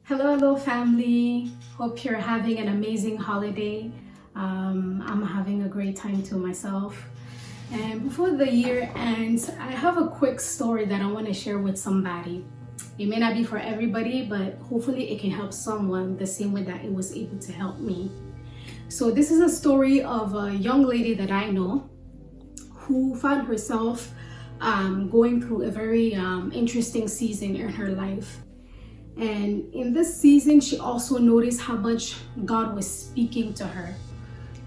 Hello family. Hope you're having an amazing holiday. I'm having a great time too myself. And before the year ends, I have a quick story that I want to share with somebody. It may not be for everybody, but hopefully it can help someone the same way that it was able to help me. So this is a story of a young lady that I know who found herself going through a very interesting season in her life. And in this season, she also noticed how much God was speaking to her.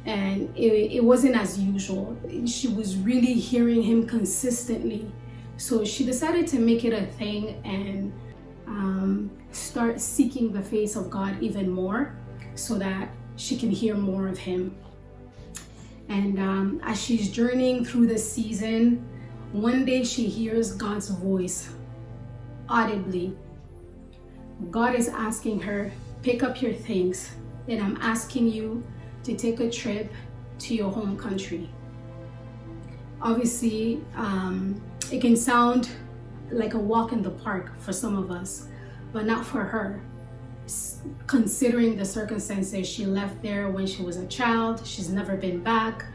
And it wasn't as usual. She was really hearing him consistently. So she decided to make it a thing and start seeking the face of God even more so that she can hear more of him. And as she's journeying through this season, one day she hears God's voice audibly. God is asking her, pick up your things, and I'm asking you to take a trip to your home country. Obviously, it can sound like a walk in the park for some of us, but not for her. Considering the circumstances, she left there when she was a child, she's never been back,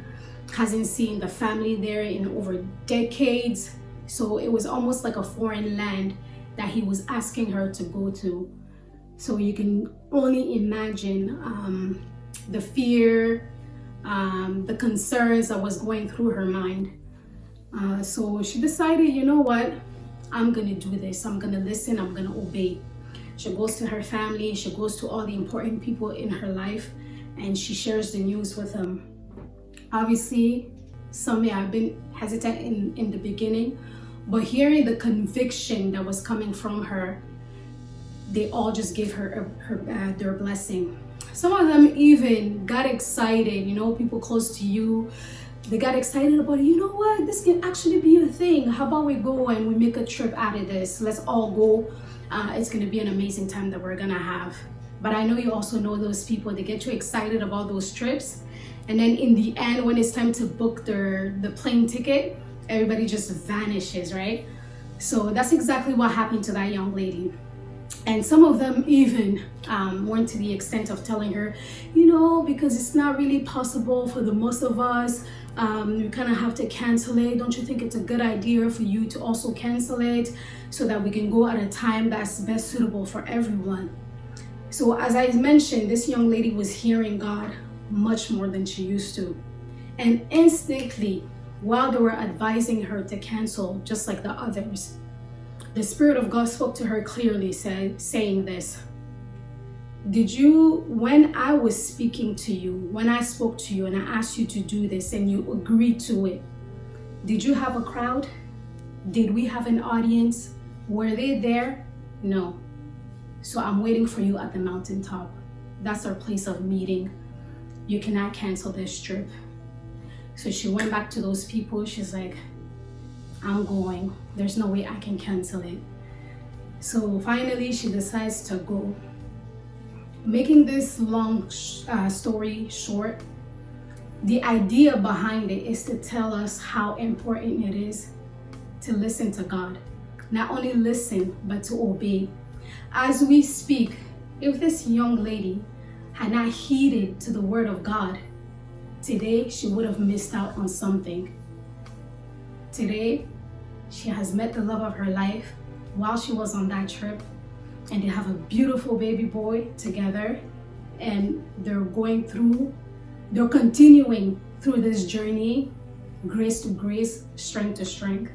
hasn't seen the family there in over decades. So it was almost like a foreign land that he was asking her to go to. So you can only imagine the fear, the concerns that was going through her mind. So she decided, you know what, I'm gonna do this. I'm gonna listen, I'm gonna obey. She goes to her family, she goes to all the important people in her life, and she shares the news with them. Obviously, some may have been hesitant in the beginning, but hearing the conviction that was coming from her, they all just gave her their blessing. Some of them even got excited, people close to you, they got excited about, you know what, this can actually be a thing. How about we go and we make a trip out of this? Let's all go. It's gonna be an amazing time that we're gonna have. But I know you also know those people, they get you excited about those trips. And then in the end, when it's time to book the plane ticket, everybody just vanishes, right? So that's exactly what happened to that young lady. And some of them even went to the extent of telling her, because it's not really possible for the most of us, you kind of have to cancel it. Don't you think it's a good idea for you to also cancel it so that we can go at a time that's best suitable for everyone? So as I mentioned, this young lady was hearing God much more than she used to. And instantly, while they were advising her to cancel, just like the others, the Spirit of God spoke to her clearly, saying this: when I was speaking to you, when I spoke to you and I asked you to do this and you agreed to it, did you have a crowd? Did we have an audience? Were they there? No. So I'm waiting for you at the mountaintop. That's our place of meeting. You cannot cancel this trip. So she went back to those people. She's like, I'm going. There's no way I can cancel it. So finally, she decides to go. Making this long story short, the idea behind it is to tell us how important it is to listen to God. Not only listen, but to obey. As we speak, if this young lady had not heeded to the word of God, today she would have missed out on something. Today, she has met the love of her life while she was on that trip, and they have a beautiful baby boy together, and they're continuing through this journey, grace to grace, strength to strength.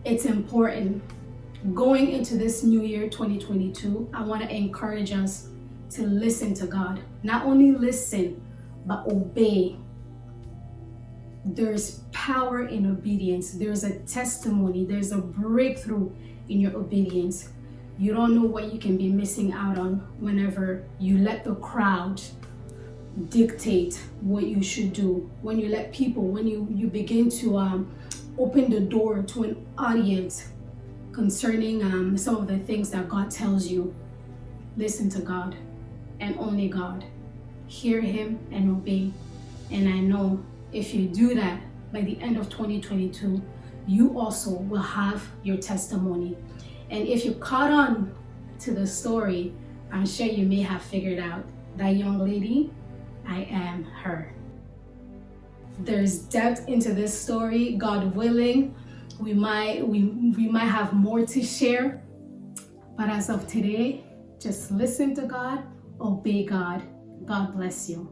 It's important. Going into this new year, 2022, I want to encourage us to listen to God. Not only listen, but obey. There's power in obedience. There's a testimony. There's a breakthrough in your obedience. You don't know what you can be missing out on whenever you let the crowd dictate what you should do. When you let people, when you begin to open the door to an audience concerning some of the things that God tells you. Listen to God and only God. Hear him and obey. And I know if you do that, by the end of 2022, you also will have your testimony. And if you caught on to the story, I'm sure you may have figured out that young lady, I am her. There's depth into this story. God willing, we might have more to share. But as of today, just listen to God, obey God. God bless you.